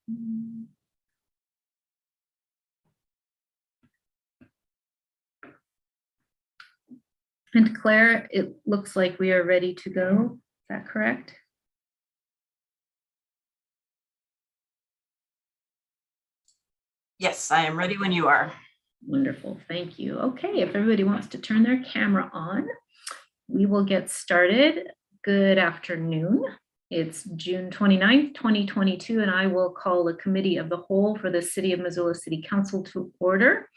And Claire, it looks like we are ready to go. Is that correct? Yes, I am ready when you are. Wonderful, thank you. Okay, if everybody wants to turn their camera on, we will get started. Good afternoon. It's June 29th, 2022, and I will call the Committee of the Whole for the City of Missoula City Council to order.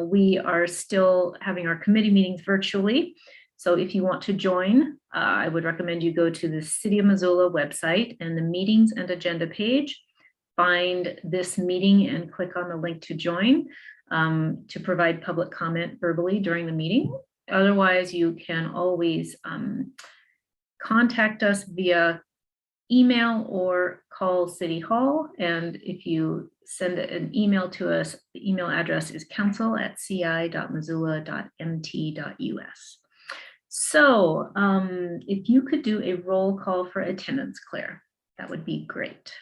We are still having our committee meetings virtually. So if you want to join, I would recommend you go to the City of Missoula website and the meetings and agenda page, find this meeting and click on the link to join to provide public comment verbally during the meeting. Otherwise, you can always contact us via email or call City Hall. And if you send an email to us, the email address is council@ci.missoula.mt.us. So if you could do a roll call for attendance, Claire, that would be great.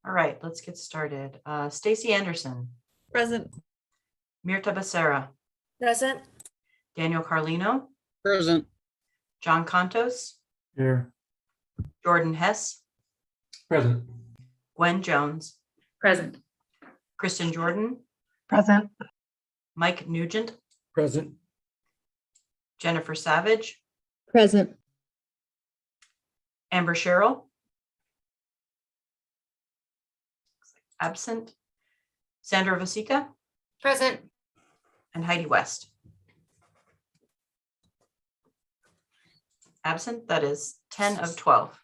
All right, let's get started. Stacy Anderson. Present. Mirta Becerra. Present. Daniel Carlino. Present. John Contos. Here. Jordan Hess. Present. Gwen Jones. Present. Kristen Jordan. Present. Mike Nugent. Present. Jennifer Savage. Present. Amber Sherrill. Absent. Sandra Vasica. Present. And Heidi West. Absent, that is 10 of 12.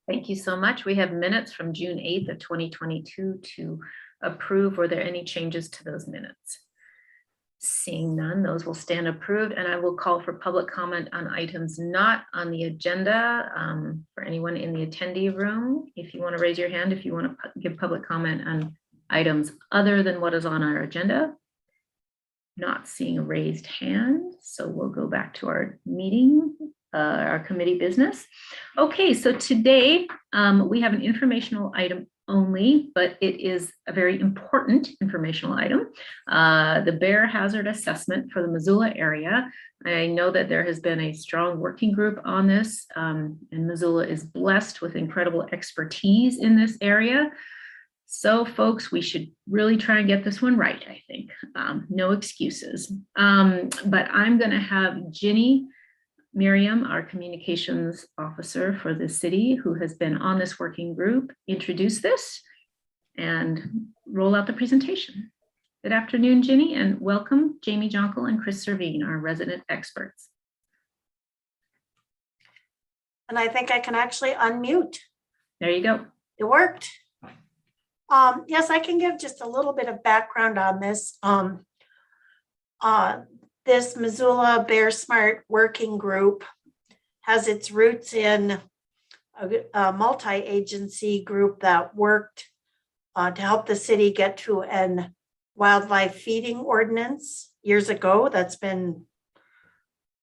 Thank you so much. We have minutes from June 8th of 2022 to approve. Were there any changes to those minutes? Seeing none, those will stand approved, and I will call for public comment on items not on the agenda. For anyone in the attendee room, if you want to raise your hand, if you want to give public comment on items other than what is on our agenda. Not seeing a raised hand, so we'll go back to our meeting, our committee business. Okay, so today we have an informational item only, but it is a very important informational item. The bear hazard assessment for the Missoula area. I know that there has been a strong working group on this, and Missoula is blessed with incredible expertise in this area. So folks, we should really try and get this one right, I think. No excuses. But I'm going to have Ginny Miriam, our communications officer for the city, who has been on this working group, introduce this and roll out the presentation. Good afternoon, Ginny, and welcome Jamie Jonkel and Chris Servine, our resident experts. And I think I can actually unmute. There you go. It worked. Yes, I can give just a little bit of background on this. This Missoula Bear Smart Working Group has its roots in a multi-agency group that worked to help the city get to an wildlife feeding ordinance years ago. That's been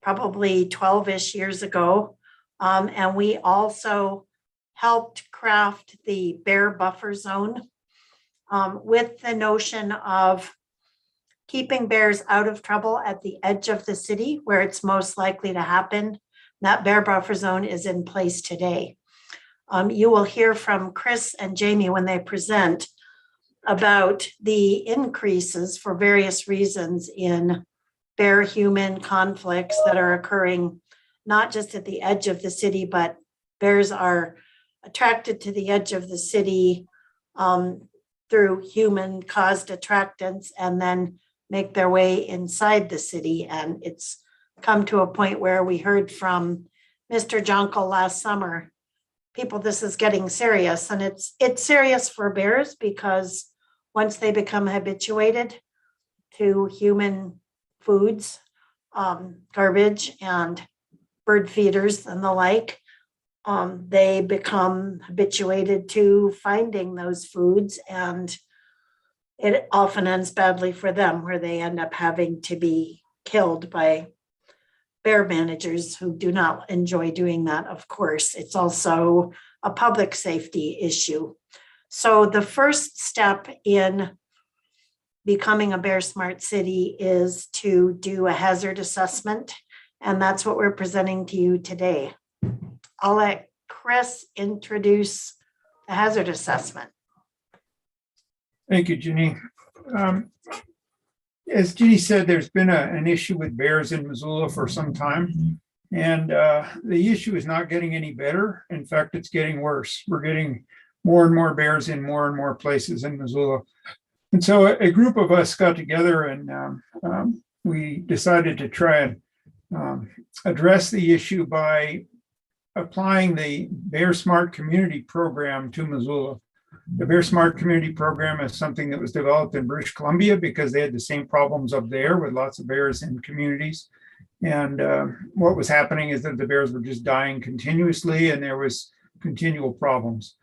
probably 12-ish years ago. And we also helped craft the bear buffer zone with the notion of keeping bears out of trouble at the edge of the city where it's most likely to happen. That bear buffer zone is in place today. You will hear from Chris and Jamie when they present about the increases for various reasons in bear-human conflicts that are occurring not just at the edge of the city, but bears are attracted to the edge of the city through human-caused attractants and then make their way inside the city. And it's come to a point where we heard from Mr. Jonkel last summer, people, this is getting serious. And it's serious for bears because once they become habituated to human foods, garbage and bird feeders and the like, they become habituated to finding those foods, and it often ends badly for them where they end up having to be killed by bear managers who do not enjoy doing that. Of course, it's also a public safety issue. So the first step in becoming a Bear Smart city is to do a hazard assessment. And that's what we're presenting to you today. I'll let Chris introduce the hazard assessment. Thank you, Ginny. As Ginny said, there's been an issue with bears in Missoula for some time. And the issue is not getting any better. In fact, it's getting worse. We're getting more and more bears in more and more places in Missoula. And so a group of us got together and we decided to try and address the issue by applying the Bear Smart Community Program to Missoula. The Bear Smart Community Program is something that was developed in British Columbia because they had the same problems up there with lots of bears in communities. And what was happening is that the bears were just dying continuously and there was continual problems.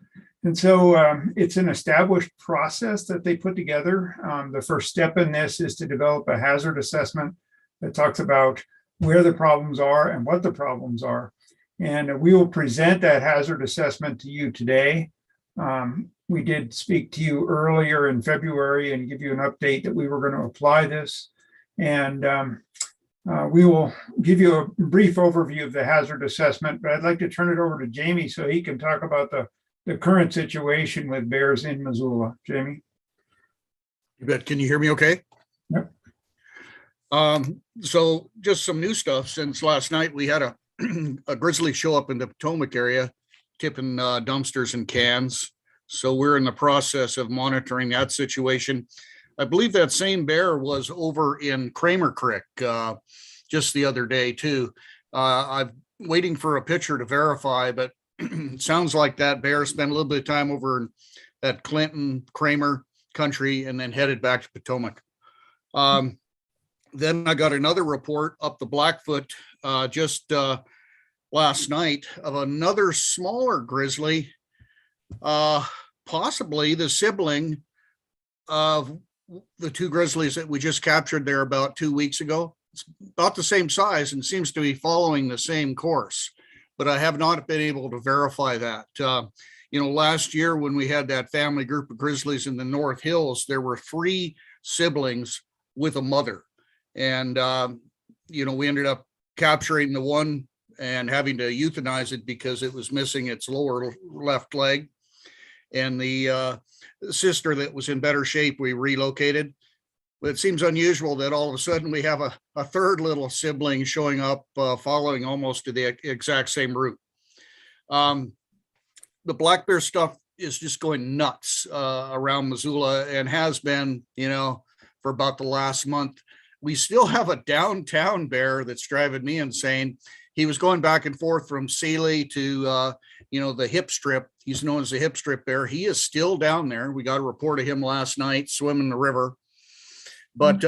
And so it's an established process that they put together. The first step in this is to develop a hazard assessment that talks about where the problems are and what the problems are. And we will present that hazard assessment to you today. We did speak to you earlier in February and give you an update that we were going to apply this. And we will give you a brief overview of the hazard assessment, but I'd like to turn it over to Jamie so he can talk about the current situation with bears in Missoula. Jamie? You bet. Can you hear me okay? Yep. So just some new stuff since last night. We had a grizzly show up in the Potomac area, tipping dumpsters and cans. So we're in the process of monitoring that situation. I believe that same bear was over in Kramer Creek just the other day too. I'm waiting for a picture to verify, but it sounds like that bear spent a little bit of time over in that Clinton Kramer country and then headed back to Potomac. Then I got another report up the Blackfoot just last night of another smaller grizzly, possibly the sibling of the two grizzlies that we just captured there about 2 weeks ago. It's about the same size and seems to be following the same course, but I have not been able to verify that. Last year when we had that family group of grizzlies in the North Hills, there were 3 siblings with a mother. And, we ended up capturing the one and having to euthanize it because it was missing its lower left leg. And the sister that was in better shape, we relocated. But it seems unusual that all of a sudden we have a third little sibling showing up, following almost to the exact same route. The black bear stuff is just going nuts around Missoula and has been, for about the last month. We still have a downtown bear that's driving me insane. He was going back and forth from Sealy to, the hip strip. He's known as the hip strip bear. He is still down there. We got a report of him last night swimming the river. But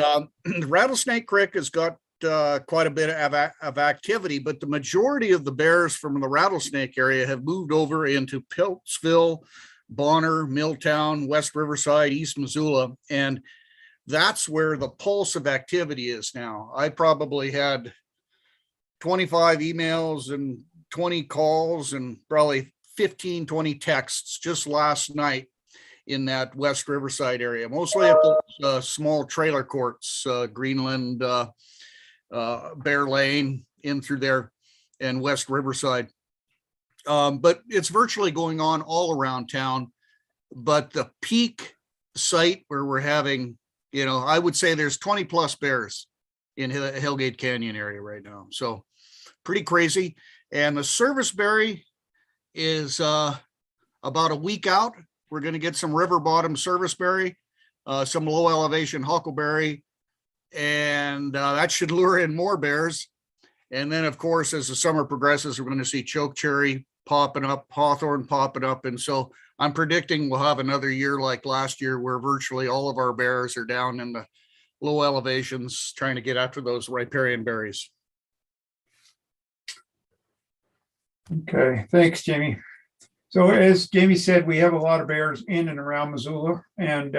Rattlesnake Creek has got quite a bit of activity, but the majority of the bears from the Rattlesnake area have moved over into Piltsville, Bonner, Milltown, West Riverside, East Missoula. And that's where the pulse of activity is now. I probably had 25 emails and 20 calls and probably 15, 20 texts just last night in that West Riverside area, mostly at the small trailer courts, Greenland, Bear Lane, in through there, and West Riverside. But it's virtually going on all around town. But the peak site where we're having, I would say there's 20 plus bears in Hellgate Canyon area right now. So pretty crazy. And the serviceberry is about a week out. We're going to get some river bottom serviceberry, some low elevation huckleberry, and that should lure in more bears. And then, of course, as the summer progresses, we're going to see chokecherry popping up, hawthorn popping up. And so I'm predicting we'll have another year like last year where virtually all of our bears are down in the low elevations trying to get after those riparian berries. Okay, thanks, Jamie. So as Jamie said, we have a lot of bears in and around Missoula, and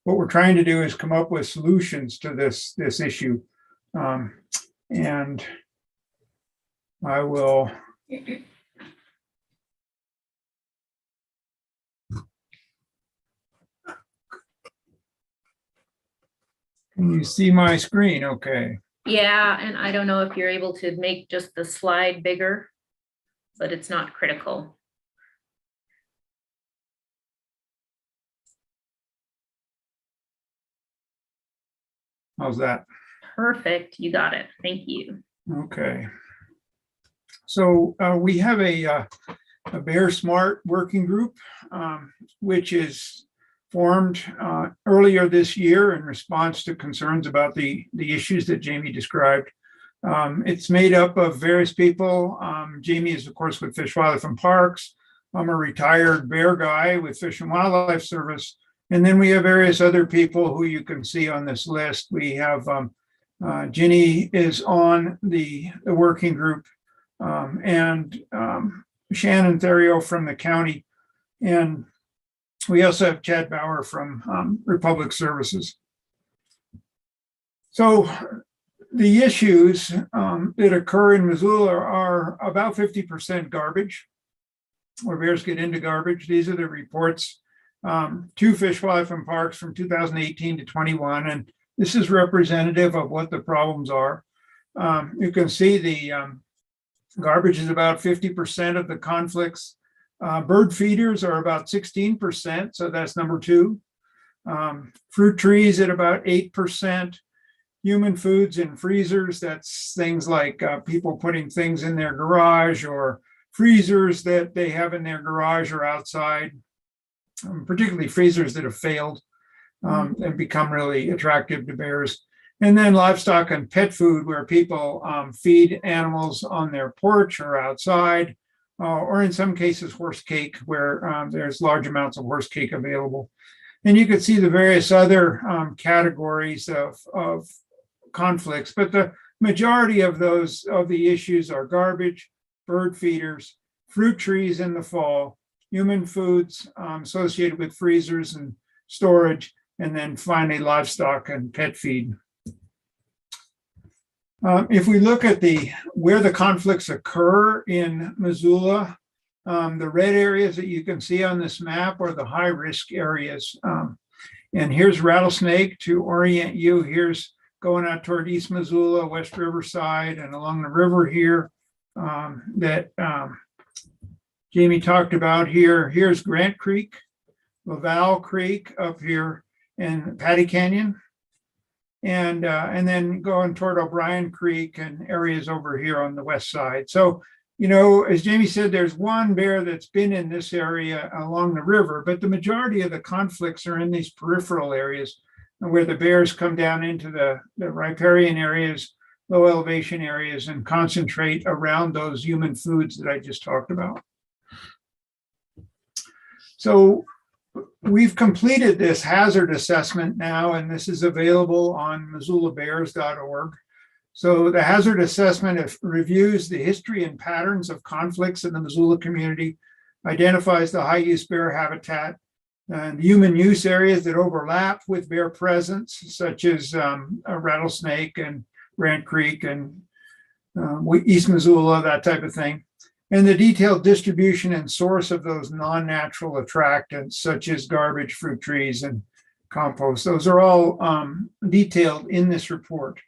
what we're trying to do is come up with solutions to this issue. And I will Can you see my screen? Okay. Yeah, and I don't know if you're able to make just the slide bigger, but it's not critical. How's that? Perfect, you got it. Thank you. Okay. So we have a Bear Smart working group, which is formed earlier this year in response to concerns about the issues that Jamie described. It's made up of various people. Jamie is, of course, with Fish, Wildlife, and Parks. I'm a retired bear guy with Fish and Wildlife Service. And then we have various other people who you can see on this list. We have Ginny is on the working group, and Shannon Theriot from the county. And we also have Chad Bauer from Republic Services. So the issues that occur in Missoula are about 50% garbage, where bears get into garbage. These are the reports to Fish, Wildlife, and Parks from 2018 to 21. And this is representative of what the problems are. You can see the garbage is about 50% of the conflicts. Bird feeders are about 16%, so that's number 2. Fruit trees at about 8%. Human foods in freezers, that's things like people putting things in their garage or freezers that they have in their garage or outside, particularly freezers that have failed and become really attractive to bears. And then livestock and pet food, where people feed animals on their porch or outside, or in some cases horse cake, where there's large amounts of horse cake available. And you can see the various other categories of conflicts, but the majority of the issues are garbage, bird feeders, fruit trees in the fall, human foods associated with freezers and storage, and then finally livestock and pet feed. If we look at where the conflicts occur in Missoula, the red areas that you can see on this map are the high risk areas. And here's Rattlesnake to orient you. Here's going out toward East Missoula, West Riverside, and along the river here that Jamie talked about here. Here's Grant Creek, Laval Creek up here in Patty Canyon, and then going toward O'Brien Creek and areas over here on the west side. So, you know, as Jamie said, there's one bear that's been in this area along the river, but the majority of the conflicts are in these peripheral areas where the bears come down into the riparian areas, low elevation areas, and concentrate around those human foods that I just talked about. So we've completed this hazard assessment now, and this is available on MissoulaBears.org. So the hazard assessment reviews the history and patterns of conflicts in the Missoula community, identifies the high-use bear habitat, and human use areas that overlap with bear presence, such as a Rattlesnake and Grant Creek and East Missoula, that type of thing. And the detailed distribution and source of those non-natural attractants, such as garbage, fruit trees, and compost. Those are all detailed in this report.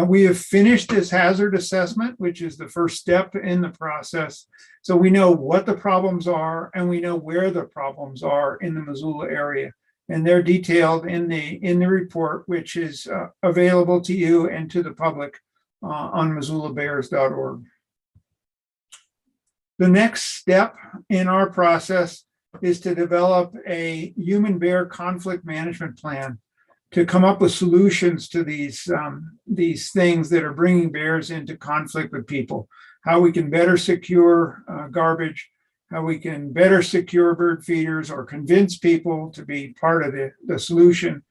We have finished this hazard assessment, which is the first step in the process. So we know what the problems are, and we know where the problems are in the Missoula area. And they're detailed in the report, which is available to you and to the public on MissoulaBears.org. The next step in our process is to develop a human bear conflict management plan to come up with solutions to these things that are bringing bears into conflict with people. How we can better secure garbage, how we can better secure bird feeders or convince people to be part of the solution.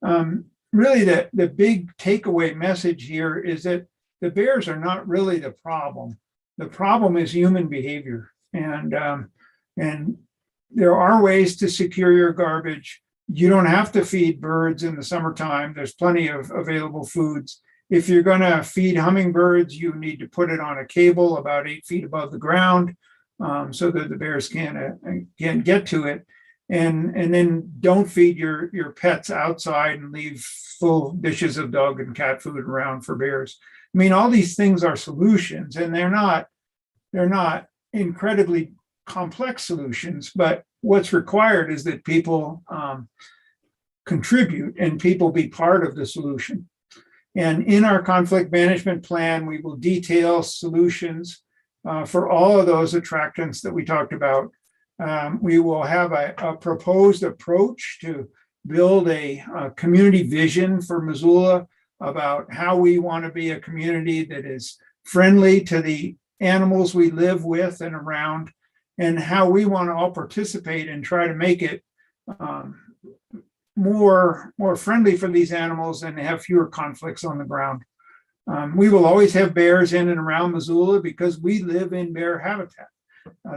Really, the big takeaway message here is that the bears are not really the problem. The problem is human behavior, and there are ways to secure your garbage. You don't have to feed birds in the summertime. There's plenty of available foods. If you're going to feed hummingbirds, you need to put it on a cable about 8 feet above the ground so that the bears can't get to it. and then don't feed your pets outside and leave full dishes of dog and cat food around for bears. I mean, all these things are solutions, and they're not incredibly complex solutions, but what's required is that people contribute and people be part of the solution. And in our conflict management plan, we will detail solutions for all of those attractants that we talked about. We will have a proposed approach to build a community vision for Missoula about how we want to be a community that is friendly to the animals we live with and around, and how we want to all participate and try to make it more friendly for these animals and have fewer conflicts on the ground. We will always have bears in and around Missoula because we live in bear habitat.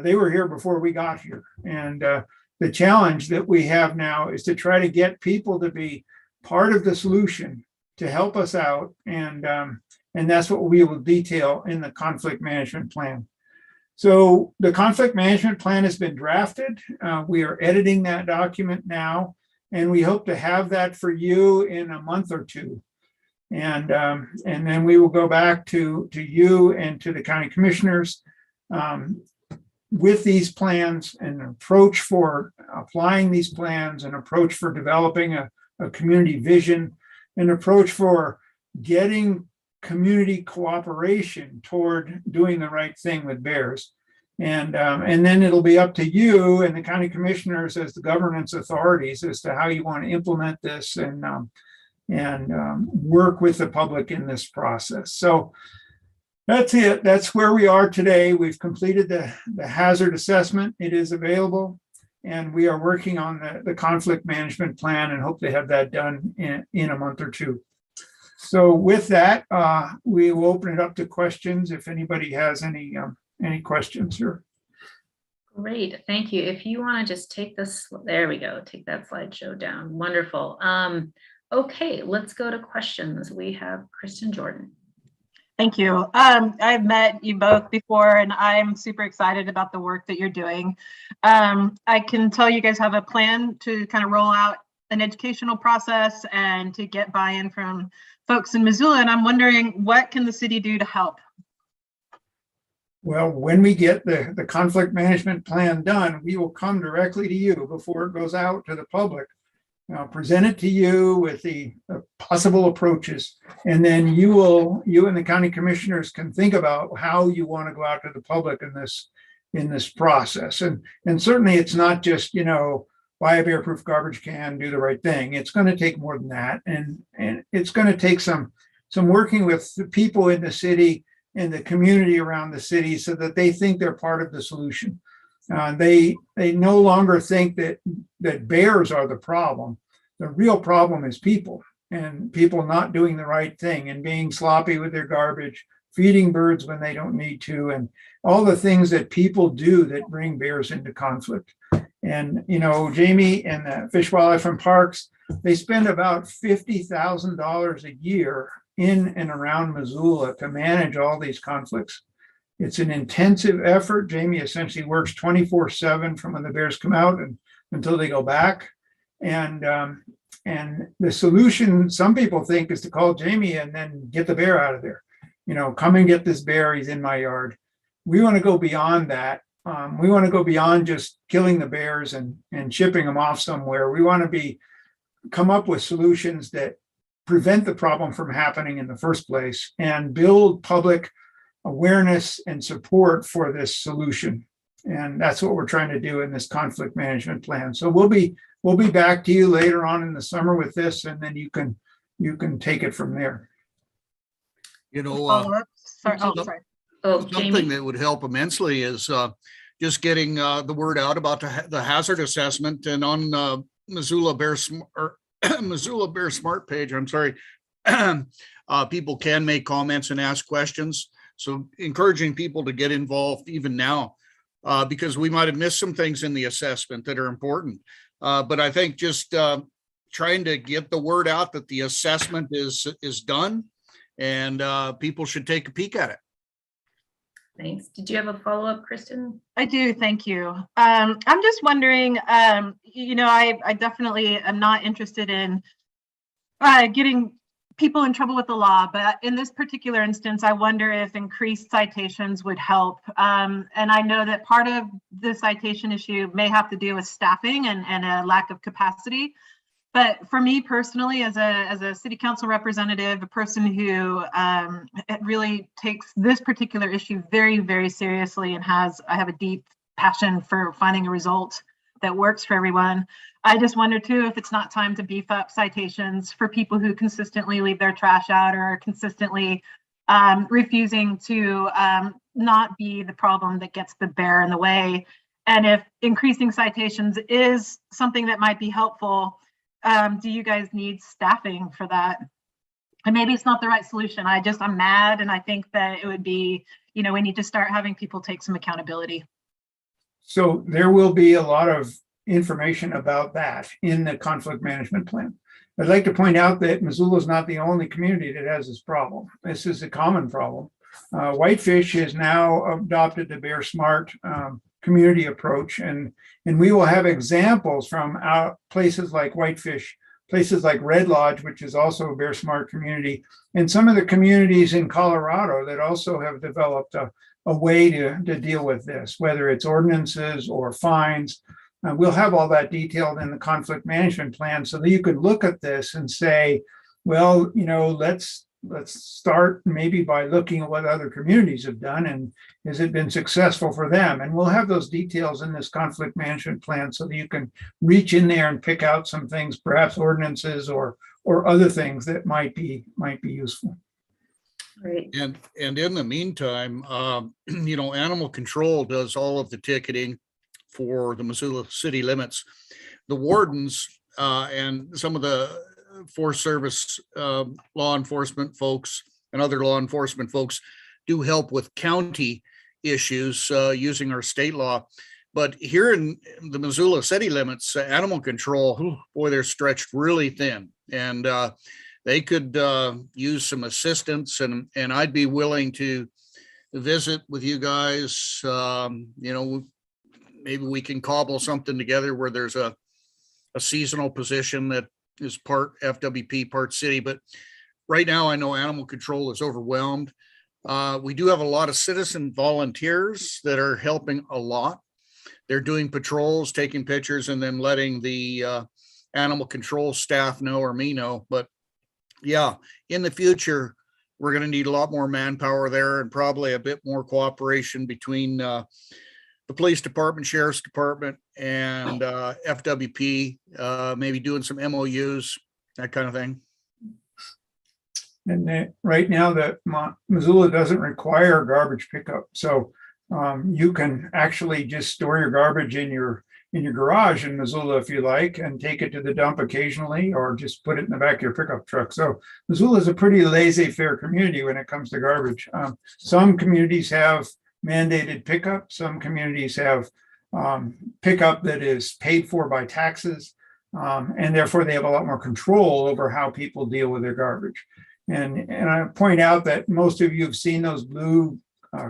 They were here before we got here. And the challenge that we have now is to try to get people to be part of the solution to help us out. And that's what we will detail in the conflict management plan. So the conflict management plan has been drafted. We are editing that document now, and we hope to have that for you in a month or two. And then we will go back to you and to the county commissioners with these plans, and an approach for applying these plans, an approach for developing a community vision, an approach for getting community cooperation toward doing the right thing with bears. And then it'll be up to you and the county commissioners as the governance authorities as to how you want to implement this and work with the public in this process. So that's it. That's where we are today. We've completed the hazard assessment. It is available, and we are working on the conflict management plan and hope to have that done in a month or two. So with that, we will open it up to questions if anybody has any questions here. Great, thank you. If you want to just take this, there we go, take that slideshow down. Wonderful. Okay, let's go to questions. We have Kristen Jordan. Thank you. I've met you both before, and I'm super excited about the work that you're doing. I can tell you guys have a plan to kind of roll out an educational process and to get buy-in from folks in Missoula, and I'm wondering, what can the city do to help? Well, when we get the conflict management plan done, we will come directly to you before it goes out to the public. Present it to you with the possible approaches, and then you and the county commissioners can think about how you want to go out to the public in this process. And certainly it's not just, buy a bear-proof garbage can, do the right thing. It's going to take more than that, and it's going to take some working with the people in the city and the community around the city so that they think they're part of the solution. They no longer think that bears are the problem. The real problem is people, and people not doing the right thing and being sloppy with their garbage, feeding birds when they don't need to, and all the things that people do that bring bears into conflict. And, Jamie and the Fish, Wildlife and Parks, they spend about $50,000 a year in and around Missoula to manage all these conflicts. It's an intensive effort. Jamie essentially works 24/7 from when the bears come out and until they go back. And the solution, some people think, is to call Jamie and then get the bear out of there. Come and get this bear. He's in my yard. We want to go beyond that. We want to go beyond just killing the bears and shipping them off somewhere. We want to come up with solutions that prevent the problem from happening in the first place and build public awareness and support for this solution. And that's what we're trying to do in this conflict management plan. So we'll be back to you later on in the summer with this, and then you can take it from there. Sorry. Something that would help immensely is just getting the word out about the hazard assessment, and on Missoula Bear Smart page. I'm sorry. People can make comments and ask questions. So encouraging people to get involved even now, because we might have missed some things in the assessment that are important. But I think just trying to get the word out that the assessment is done, and people should take a peek at it. Thanks. Did you have a follow-up, Kristen? I do, thank you. I'm just wondering, I definitely am not interested in getting people in trouble with the law, but in this particular instance, I wonder if increased citations would help. And I know that part of the citation issue may have to do with staffing and a lack of capacity. But for me personally, as a city council representative, a person who really takes this particular issue very, very seriously and I have a deep passion for finding a result that works for everyone. I just wonder too, if it's not time to beef up citations for people who consistently leave their trash out or are consistently refusing to not be the problem that gets the bear in the way. And if increasing citations is something that might be helpful, do you guys need staffing for that? And maybe it's not the right solution. I'm mad, and I think that it would be, we need to start having people take some accountability. So there will be a lot of information about that in the conflict management plan. I'd like to point out that Missoula is not the only community that has this problem. This is a common problem. Whitefish has now adopted the Bear Smart community approach, and we will have examples from places like Whitefish, places like Red Lodge, which is also a Bear Smart community, and some of the communities in Colorado that also have developed a way to deal with this, whether it's ordinances or fines. We'll have all that detailed in the conflict management plan so that you could look at this and say, well, let's start maybe by looking at what other communities have done and has it been successful for them. And we'll have those details in this conflict management plan so that you can reach in there and pick out some things, perhaps ordinances or other things that might be useful. Great. And in the meantime, animal control does all of the ticketing for the Missoula city limits. The wardens and some of the Forest Service law enforcement folks and other law enforcement folks do help with county issues using our state law. But here in the Missoula city limits, animal control, boy, they're stretched really thin, and they could use some assistance. And I'd be willing to visit with you guys. Maybe we can cobble something together where there's a seasonal position that is part FWP, part city. But right now I know animal control is overwhelmed. We do have a lot of citizen volunteers that are helping a lot. They're doing patrols, taking pictures, and then letting the animal control staff know or me know. But yeah, in the future, we're going to need a lot more manpower there and probably a bit more cooperation between the police department, sheriff's department, and FWP, maybe doing some MOUs, that kind of thing. And right now that Missoula doesn't require garbage pickup. So you can actually just store your garbage in your garage in Missoula if you like, and take it to the dump occasionally, or just put it in the back of your pickup truck. So Missoula is a pretty laissez-faire community when it comes to garbage. Some communities have mandated pickup. Some communities have pickup that is paid for by taxes, and therefore they have a lot more control over how people deal with their garbage. And I point out that most of you have seen those blue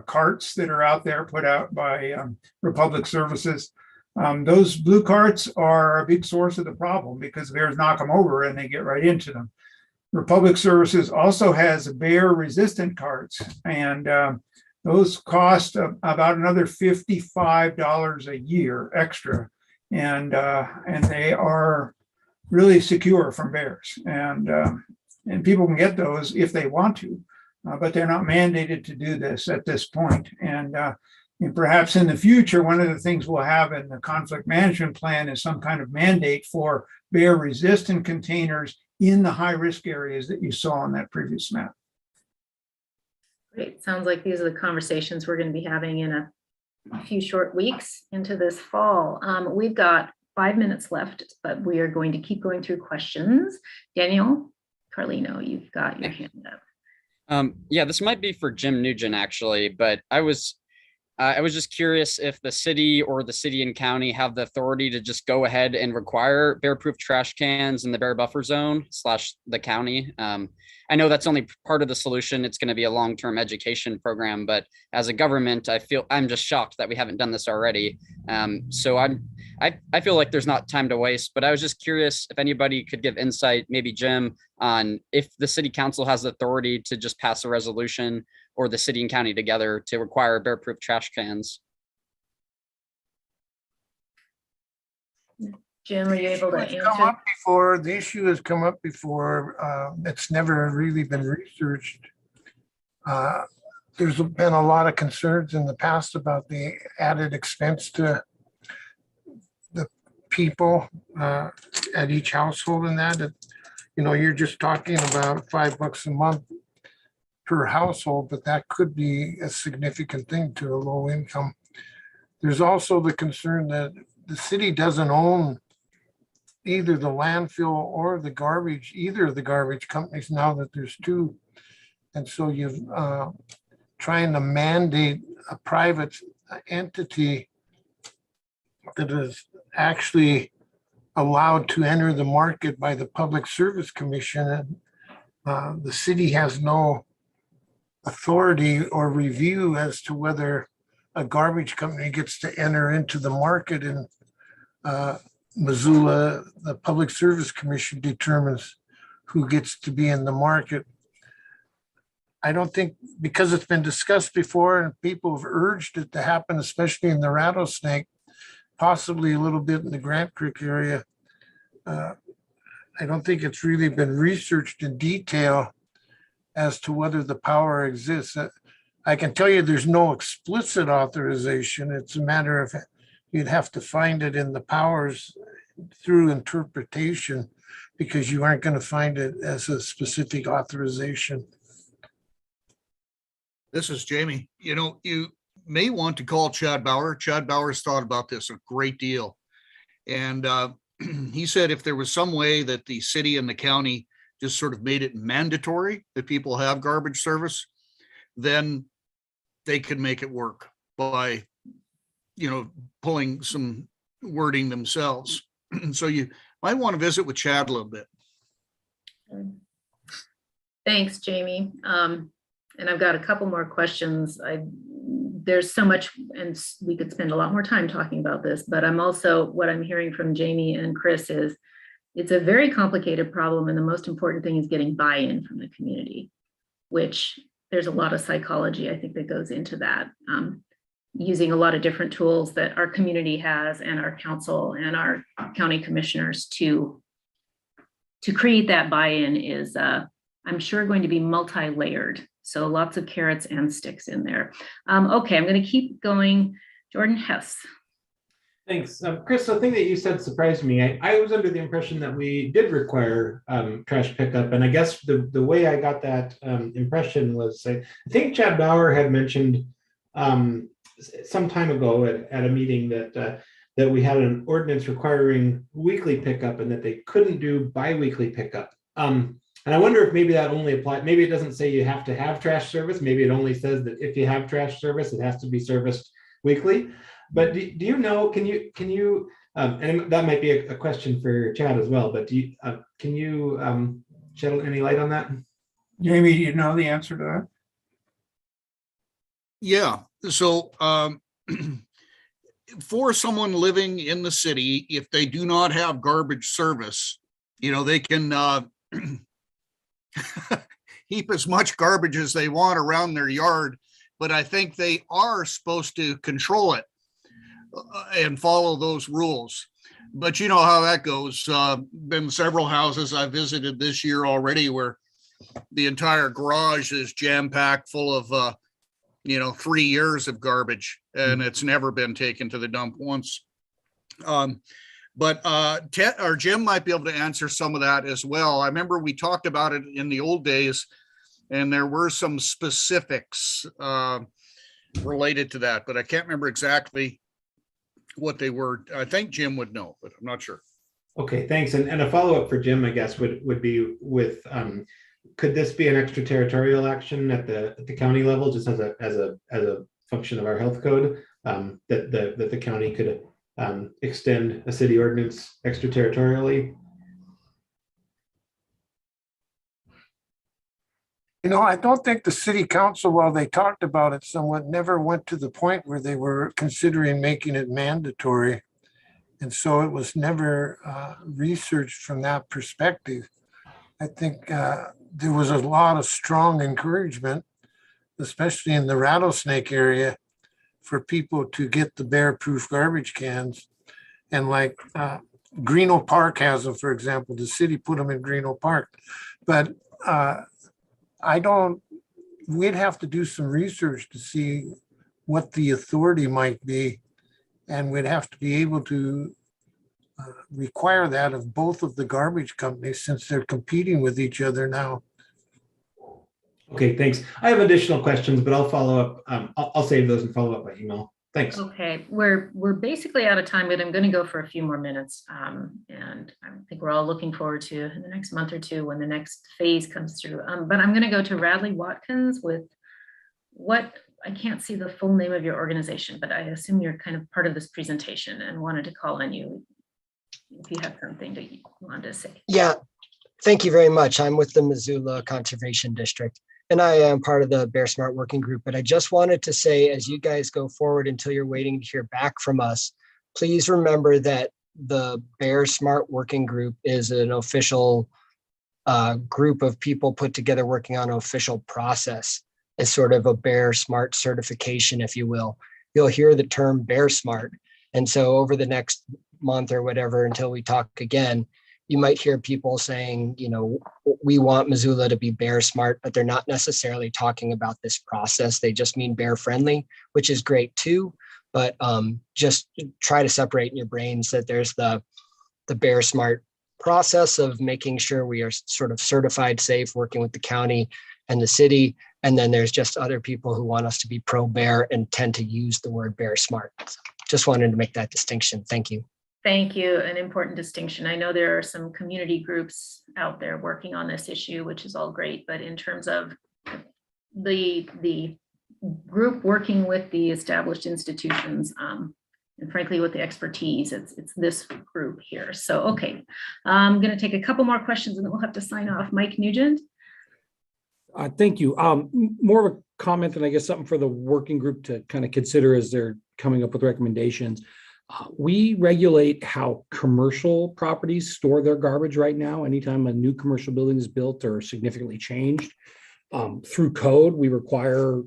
carts that are out there put out by Republic Services. Those blue carts are a big source of the problem because bears knock them over and they get right into them. Republic Services also has bear resistant carts, and those cost about another $55 a year extra, and they are really secure from bears, and people can get those if they want to, but they're not mandated to do this at this point. And perhaps in the future, one of the things we'll have in the conflict management plan is some kind of mandate for bear resistant containers in the high risk areas that you saw on that previous map. Great. Sounds like these are the conversations we're going to be having in a few short weeks into this fall. We've got 5 minutes left, but we are going to keep going through questions. Daniel Carlino, you've got your hand up. Yeah, this might be for Jim Nugent actually, but I was I was just curious if the city or the city and county have the authority to just go ahead and require bear-proof trash cans in the bear buffer zone / the county. I know that's only part of the solution. It's going to be a long-term education program, but as a government, I'm just shocked that we haven't done this already. So I feel like there's not time to waste, but I was just curious if anybody could give insight, maybe Jim, on if the city council has the authority to just pass a resolution, or the city and county together, to require bear-proof trash cans. Jim, are you able to It's come answer? up before, the issue has come up before. It's never really been researched. There's been a lot of concerns in the past about the added expense to the people at each household, and that, you're just talking about $5 a month per household, but that could be a significant thing to a low income. There's also the concern that the city doesn't own either the landfill or the garbage, either of the garbage companies, now that there's two. And so you've trying to mandate a private entity that is actually allowed to enter the market by the Public Service Commission. And the city has no authority or review as to whether a garbage company gets to enter into the market in Missoula. The Public Service Commission determines who gets to be in the market. I don't think, because it's been discussed before and people have urged it to happen, especially in the Rattlesnake, possibly a little bit in the Grant Creek area. I don't think it's really been researched in detail as to whether the power exists. I can tell you there's no explicit authorization. It's a matter of you'd have to find it in the powers through interpretation, because you aren't going to find it as a specific authorization. This is Jamie. You may want to call Chad Bauer. Chad Bauer's thought about this a great deal. And he said if there was some way that the city and the county just sort of made it mandatory that people have garbage service, then they could make it work by, pulling some wording themselves. So you might want to visit with Chad a little bit. Thanks, Jamie. And I've got a couple more questions. There's so much, and we could spend a lot more time talking about this, but what I'm hearing from Jamie and Chris is it's a very complicated problem. And the most important thing is getting buy-in from the community, which there's a lot of psychology, I think, that goes into that. Using a lot of different tools that our community has and our council and our county commissioners to create that buy-in is, I'm sure, going to be multi-layered. So lots of carrots and sticks in there. Okay, I'm going to keep going. Jordan Hess. Thanks. Chris, the thing that you said surprised me. I was under the impression that we did require trash pickup. And I guess the way I got that impression was, I think Chad Bauer had mentioned some time ago at a meeting that we had an ordinance requiring weekly pickup and that they couldn't do bi-weekly pickup. And I wonder if maybe that only applies. Maybe it doesn't say you have to have trash service. Maybe it only says that if you have trash service, it has to be serviced weekly. But do you know, can you, and that might be a question for Chad as well, but can you shed any light on that? Jamie, do you know the answer to that? Yeah. So for someone living in the city, if they do not have garbage service, they can heap as much garbage as they want around their yard, but I think they are supposed to control it and follow those rules. But you know how that goes. Been several houses I visited this year already where the entire garage is jam-packed full of 3 years of garbage, and it's never been taken to the dump once. But Ted or Jim might be able to answer some of that as well. I remember we talked about it in the old days, and there were some specifics related to that, but I can't remember exactly what they were. I think Jim would know, but I'm not sure. Okay, thanks. And a follow-up for Jim, I guess, would be with could this be an extraterritorial action at the county level, just as a function of our health code, that the county could extend a city ordinance extraterritorially. I don't think the city council, while they talked about it somewhat, never went to the point where they were considering making it mandatory. And so it was never researched from that perspective. I think there was a lot of strong encouragement, especially in the Rattlesnake area, for people to get the bear-proof garbage cans. And like Greeno Park has them, for example, the city put them in Greeno Park. But we'd have to do some research to see what the authority might be. And we'd have to be able to require that of both of the garbage companies since they're competing with each other now. Okay, thanks. I have additional questions, but I'll follow up. I'll save those and follow up by email. Thanks. Okay, we're basically out of time, but I'm going to go for a few more minutes. And I think we're all looking forward to in the next month or two when the next phase comes through. But I'm going to go to Radley Watkins with I can't see the full name of your organization, but I assume you're kind of part of this presentation and wanted to call on you if you have something that you wanted to say. Yeah, thank you very much. I'm with the Missoula Conservation District, and I am part of the Bear Smart Working Group. But I just wanted to say, as you guys go forward until you're waiting to hear back from us, please remember that the Bear Smart Working Group is an official group of people put together working on an official process as sort of a Bear Smart certification, if you will. You'll hear the term Bear Smart. And so over the next month or whatever, until we talk again, you might hear people saying, we want Missoula to be bear smart, but they're not necessarily talking about this process. They just mean bear friendly, which is great too. But just try to separate in your brains that there's the bear smart process of making sure we are sort of certified safe, working with the county and the city. And then there's just other people who want us to be pro bear and tend to use the word bear smart. So just wanted to make that distinction. Thank you. Thank you. An important distinction. I know there are some community groups out there working on this issue, which is all great. But in terms of the group working with the established institutions, and frankly, with the expertise, it's this group here. So, okay, I'm going to take a couple more questions and then we'll have to sign off. Mike Nugent. Thank you. More of a comment and I guess something for the working group to kind of consider as they're coming up with recommendations. We regulate how commercial properties store their garbage right now. Anytime a new commercial building is built or significantly changed, through code, we require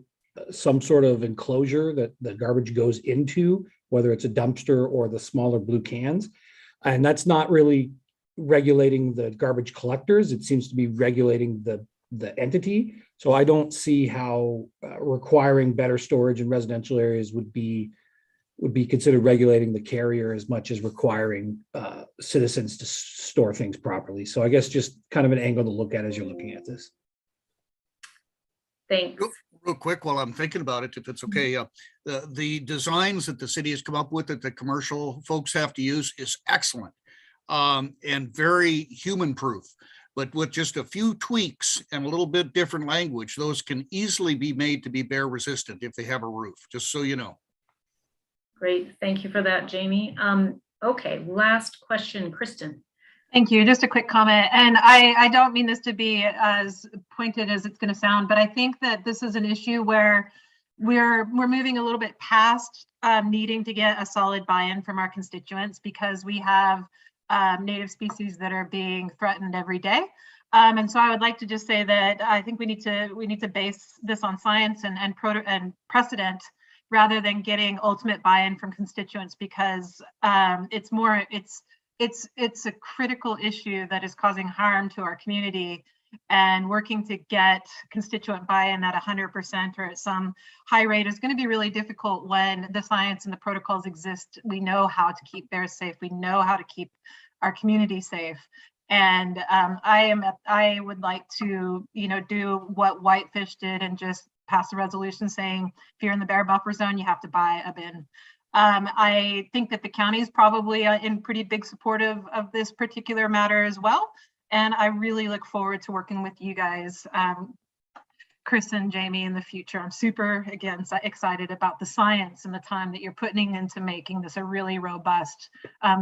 some sort of enclosure that the garbage goes into, whether it's a dumpster or the smaller blue cans. And that's not really regulating the garbage collectors. It seems to be regulating the entity. So I don't see how requiring better storage in residential areas would be considered regulating the carrier as much as requiring citizens to store things properly. So I guess just kind of an angle to look at as you're looking at this. Thanks. Real quick, while I'm thinking about it, if it's okay, the designs that the city has come up with that the commercial folks have to use is excellent and very human proof. But with just a few tweaks and a little bit different language, those can easily be made to be bear resistant if they have a roof, just so you know. Great. Thank you for that, Jamie. Okay, last question, Kristen. Thank you. Just a quick comment. And I don't mean this to be as pointed as it's going to sound, but I think that this is an issue where we're moving a little bit past needing to get a solid buy-in from our constituents because we have native species that are being threatened every day. And so I would like to just say that I think we need to base this on science and precedent rather than getting ultimate buy-in from constituents because it's a critical issue that is causing harm to our community, and working to get constituent buy-in at 100% or at some high rate is going to be really difficult when the science and the protocols exist. We know how to keep bears safe. We know how to keep our community safe. And I would like to, do what Whitefish did and just pass a resolution saying, if you're in the bear buffer zone, you have to buy a bin. I think that the county is probably in pretty big support of this particular matter as well. And I really look forward to working with you guys Chris and Jamie in the future. I'm super, again, excited about the science and the time that you're putting into making this a really robust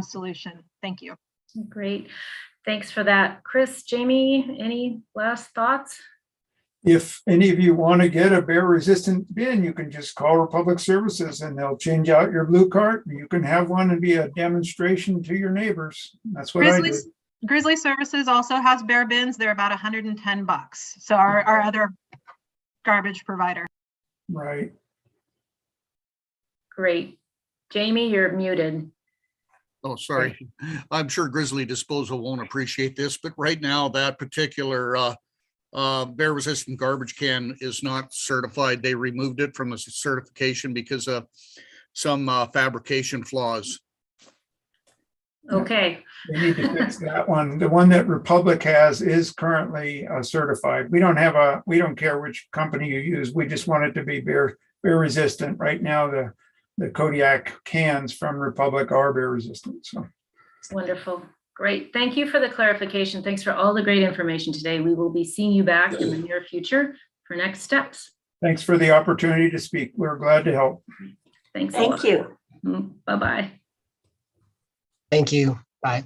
solution. Thank you. Great. Thanks for that. Chris, Jamie, any last thoughts? If any of you want to get a bear resistant bin, you can just call Republic Services and they'll change out your blue cart. And you can have one and be a demonstration to your neighbors. That's what I did. Grizzly Services also has bear bins. They're about $110. So our other garbage provider. Right. Great. Jamie, you're muted. Oh, sorry. I'm sure Grizzly Disposal won't appreciate this, but right now that particular bear resistant garbage can is not certified. They removed it from the certification because of some fabrication flaws. Okay. They need to fix that one. The one that Republic has is currently certified. We don't care which company you use. We just want it to be bear resistant. Right now, the Kodiak cans from Republic are bear resistant. So Wonderful. Great. Thank you for the clarification. Thanks for all the great information today. We will be seeing you back in the near future for next steps. thanks for the opportunity to speak. We're glad to help. Thanks a lot. Thank you. Bye-bye. Thank you. Bye.